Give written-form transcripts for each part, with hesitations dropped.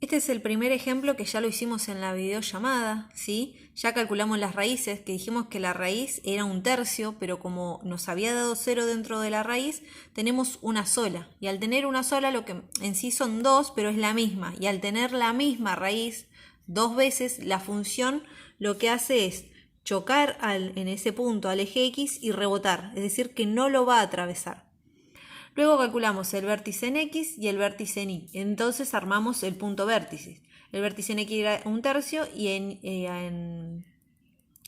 Este es el primer ejemplo que ya lo hicimos en la videollamada, ¿sí? Ya calculamos las raíces, que dijimos que la raíz era 1/3, pero como nos había dado 0 dentro de la raíz, tenemos una sola. Y al tener una sola, lo que en sí son 2, pero es la misma. Y al tener la misma raíz 2 veces, la función lo que hace es chocar en ese punto al eje X y rebotar, es decir, que no lo va a atravesar. Luego calculamos el vértice en X y el vértice en Y. Entonces armamos el punto vértice. El vértice en X era 1/3 y en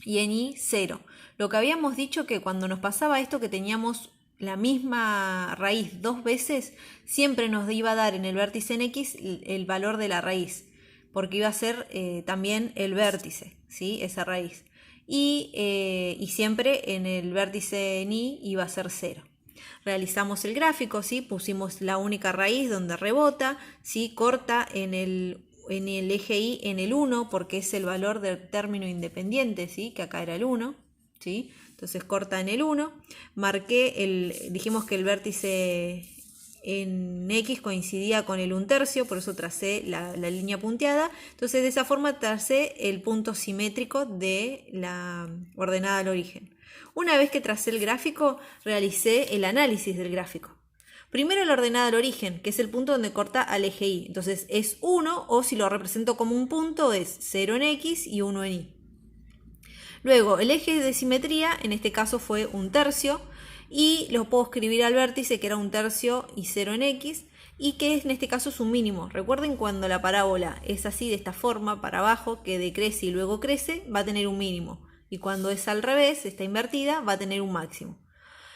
Y 0. Lo que habíamos dicho que cuando nos pasaba esto que teníamos la misma raíz 2 veces, siempre nos iba a dar en el vértice en X el valor de la raíz, porque iba a ser también el vértice, ¿sí? Esa raíz. Y siempre en el vértice en Y iba a ser 0. Realizamos el gráfico, ¿sí? Pusimos la única raíz donde rebota, ¿sí? Corta en el eje Y en el 1 porque es el valor del término independiente, ¿sí? Que acá era el 1, ¿sí? Entonces corta en el 1. Dijimos que el vértice en X coincidía con el 1/3, por eso tracé la línea punteada. Entonces de esa forma tracé el punto simétrico de la ordenada al origen. Una vez que tracé el gráfico, realicé el análisis del gráfico. Primero la ordenada al origen, que es el punto donde corta al eje Y. Entonces es 1, o si lo represento como un punto, es 0 en X y 1 en Y. Luego el eje de simetría, en este caso fue 1/3, y lo puedo escribir al vértice, que era 1/3 y 0 en X, y que en este caso es un mínimo. Recuerden cuando la parábola es así, de esta forma, para abajo, que decrece y luego crece, va a tener un mínimo. Y cuando es al revés, está invertida, va a tener un máximo.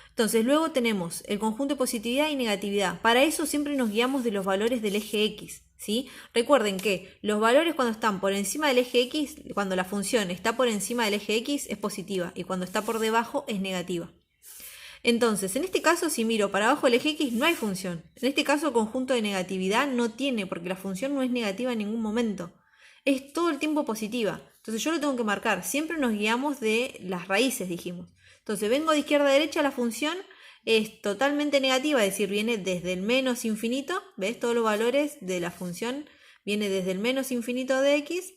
Entonces luego tenemos el conjunto de positividad y negatividad. Para eso siempre nos guiamos de los valores del eje X, ¿sí? Recuerden que los valores cuando están por encima del eje X, cuando la función está por encima del eje X es positiva y cuando está por debajo es negativa. Entonces, en este caso, si miro para abajo del eje X no hay función. En este caso el conjunto de negatividad no tiene, porque la función no es negativa en ningún momento. Es todo el tiempo positiva. Entonces yo lo tengo que marcar. Siempre nos guiamos de las raíces, dijimos. Entonces vengo de izquierda a derecha, la función es totalmente negativa, es decir, viene desde el menos infinito. ¿Ves? Todos los valores de la función viene desde el menos infinito de X.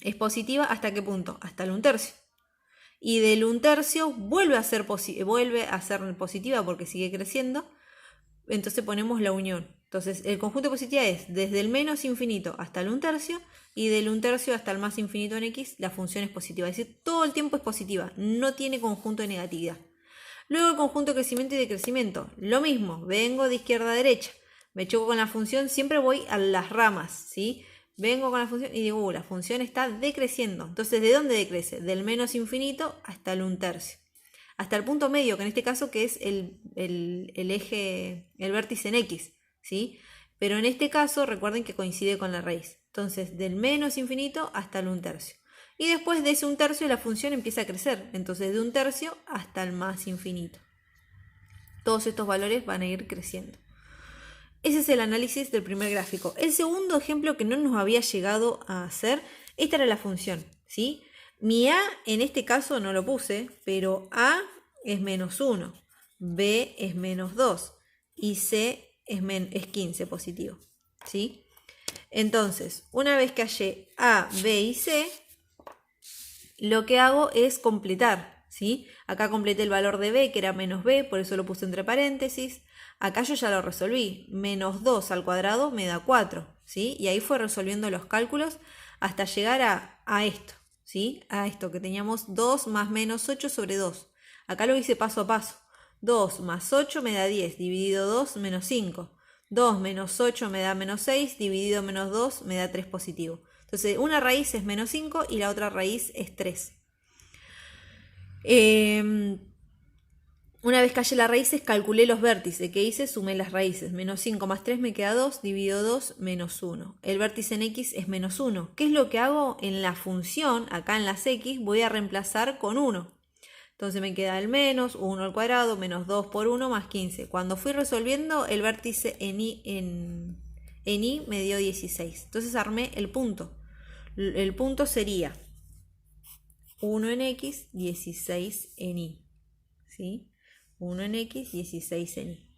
Es positiva ¿hasta qué punto? Hasta el 1/3. Y del 1/3 vuelve a ser positiva porque sigue creciendo. Entonces ponemos la unión. Entonces el conjunto de positividad es desde el menos infinito hasta el 1/3 y del 1/3 hasta el más infinito en X la función es positiva. Es decir, todo el tiempo es positiva, no tiene conjunto de negatividad. Luego el conjunto de crecimiento y decrecimiento. Lo mismo, vengo de izquierda a derecha, me choco con la función, siempre voy a las ramas, ¿sí? Vengo con la función y digo, la función está decreciendo. Entonces, ¿de dónde decrece? Del menos infinito hasta el 1/3. Hasta el punto medio, que en este caso que es el eje, el vértice en X, ¿sí? Pero en este caso recuerden que coincide con la raíz. Entonces, del menos infinito hasta el 1/3. Y después de ese 1/3 la función empieza a crecer. Entonces, de 1/3 hasta el más infinito. Todos estos valores van a ir creciendo. Ese es el análisis del primer gráfico. El segundo ejemplo que no nos había llegado a hacer, esta era la función, ¿sí? Mi A en este caso no lo puse, pero A es -1, B es -2 y C es 15 positivo, ¿sí? Entonces, una vez que hallé A, B y C, lo que hago es completar, ¿sí? Acá completé el valor de B, que era -B, por eso lo puse entre paréntesis. Acá yo ya lo resolví, -2 al cuadrado me da 4, ¿sí? Y ahí fue resolviendo los cálculos hasta llegar a esto, ¿sí? A esto que teníamos 2 más -8 sobre 2. Acá lo hice paso a paso. 2 más 8 me da 10, dividido 2 menos 5. 2 menos 8 me da -6, dividido -2 me da 3 positivo. Entonces una raíz es -5 y la otra raíz es 3. Una vez que hallé las raíces, calculé los vértices. ¿Qué hice? Sumé las raíces. -5 más 3 me queda 2, dividido 2, -1. El vértice en X es -1. ¿Qué es lo que hago? En la función, acá en las X, voy a reemplazar con 1. Entonces me queda el menos, 1 al cuadrado, -2 por 1 más 15. Cuando fui resolviendo, el vértice en Y me dio 16. Entonces armé el punto. El punto sería 1 en X, 16 en Y. ¿Sí? 1 en X, 16 en Y.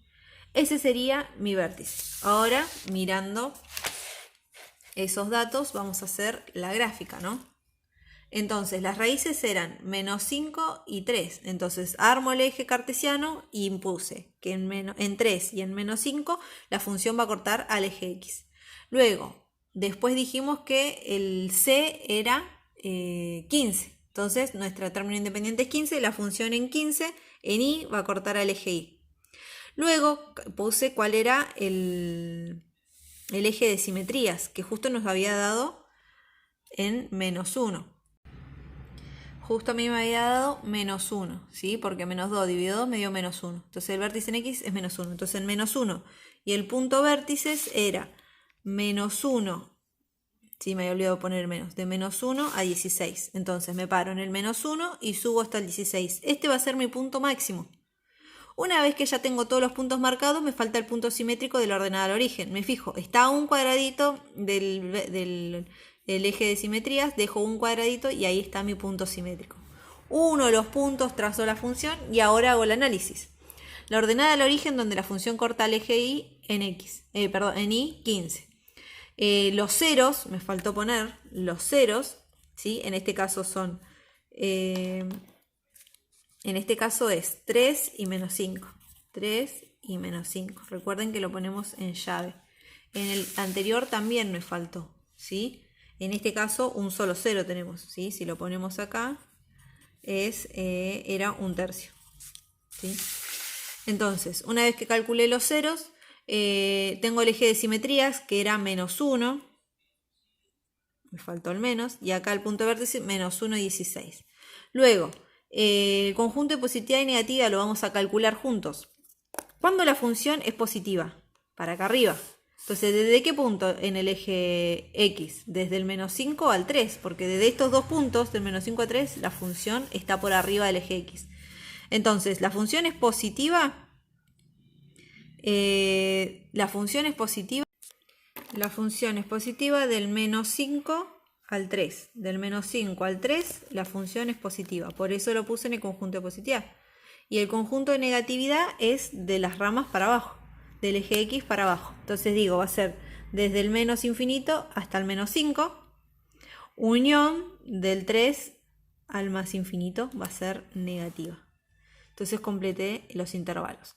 Ese sería mi vértice. Ahora, mirando esos datos vamos a hacer la gráfica, ¿no? Entonces las raíces eran menos 5 y 3. Entonces armo el eje cartesiano y impuse que en 3 y en menos 5 la función va a cortar al eje X. Luego, después dijimos que el C era 15. Entonces nuestro término independiente es 15, la función en 15, en Y va a cortar al eje Y. Luego puse cuál era el eje de simetrías, que justo nos había dado en menos 1. Justo a mí me había dado menos 1, ¿sí? Porque menos 2 dividido 2 me dio menos 1. Entonces el vértice en X es menos 1. Entonces en menos 1 y el punto vértices era menos 1. Sí, me había olvidado poner menos. De menos 1 a 16. Entonces me paro en el menos 1 y subo hasta el 16. Este va a ser mi punto máximo. Una vez que ya tengo todos los puntos marcados, me falta el punto simétrico de la ordenada al origen. Me fijo, está a un cuadradito del eje de simetrías, dejo un cuadradito y ahí está mi punto simétrico. Uno de los puntos trazo la función y ahora hago el análisis. La ordenada al origen donde la función corta al eje Y en en Y 15. Los ceros, me faltó poner los ceros, ¿sí? En este caso son... En este caso es 3 y menos 5. 3 y menos 5. Recuerden que lo ponemos en llave. En el anterior también me faltó, ¿sí? En este caso un solo cero tenemos, ¿sí? Si lo ponemos acá, era un tercio, ¿sí? Entonces, una vez que calculé los ceros, tengo el eje de simetrías, que era menos 1. Me faltó el menos. Y acá el punto de vértice, menos 1 y 16. Luego... el conjunto de positiva y negativa lo vamos a calcular juntos. ¿Cuándo la función es positiva? Para acá arriba. Entonces, ¿desde qué punto en el eje X? Desde el menos 5 al 3, porque desde estos dos puntos, del menos 5 a 3, la función está por arriba del eje X. Entonces, la función es positiva. La función es positiva del menos 5 al 3. Del menos 5 al 3 la función es positiva. Por eso lo puse en el conjunto de positividad. Y el conjunto de negatividad es de las ramas para abajo. Del eje X para abajo. Entonces digo, va a ser desde el menos infinito hasta el menos 5. Unión del 3 al más infinito va a ser negativa. Entonces completé los intervalos.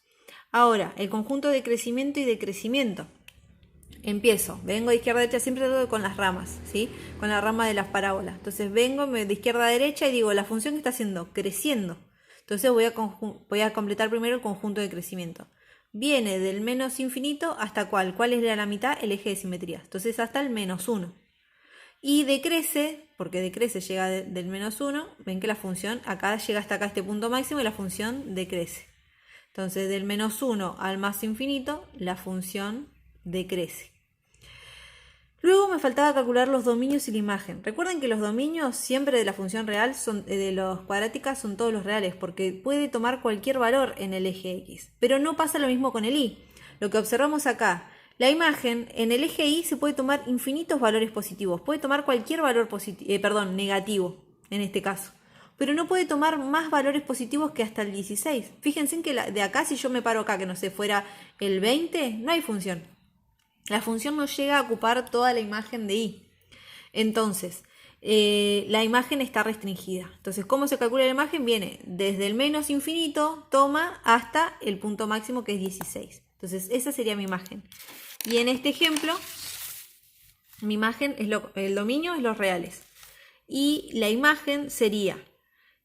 Ahora, el conjunto de crecimiento y decrecimiento. Empiezo, vengo de izquierda a derecha, siempre todo con las ramas, ¿sí? Con la rama de las parábolas. Entonces vengo de izquierda a derecha y digo, la función que está haciendo, creciendo. Entonces voy a completar primero el conjunto de crecimiento. Viene del menos infinito hasta ¿cuál? ¿Cuál es la mitad? El eje de simetría. Entonces hasta el menos 1. Y decrece, porque decrece llega del menos 1, ven que la función acá llega hasta acá este punto máximo y la función decrece. Entonces del menos 1 al más infinito, la función decrece. Luego me faltaba calcular los dominios y la imagen. Recuerden que los dominios siempre de la función real, de los cuadráticas, son todos los reales, porque puede tomar cualquier valor en el eje X. Pero no pasa lo mismo con el Y. Lo que observamos acá, la imagen en el eje Y se puede tomar infinitos valores positivos. Puede tomar cualquier valor negativo, en este caso. Pero no puede tomar más valores positivos que hasta el 16. Fíjense que de acá, si yo me paro acá, que no sé, fuera el 20, no hay función. La función no llega a ocupar toda la imagen de Y. Entonces, la imagen está restringida. Entonces, ¿cómo se calcula la imagen? Viene desde el menos infinito, toma hasta el punto máximo que es 16. Entonces, esa sería mi imagen. Y en este ejemplo, mi imagen es el dominio es los reales. Y la imagen sería,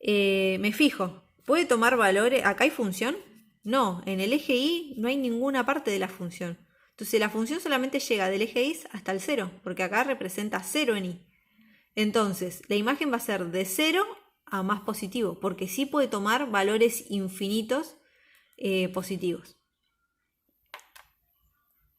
me fijo, ¿puede tomar valores? ¿Acá hay función? No, en el eje Y no hay ninguna parte de la función. Entonces la función solamente llega del eje Y hasta el 0, porque acá representa 0 en Y. Entonces la imagen va a ser de 0 a más positivo, porque sí puede tomar valores infinitos positivos.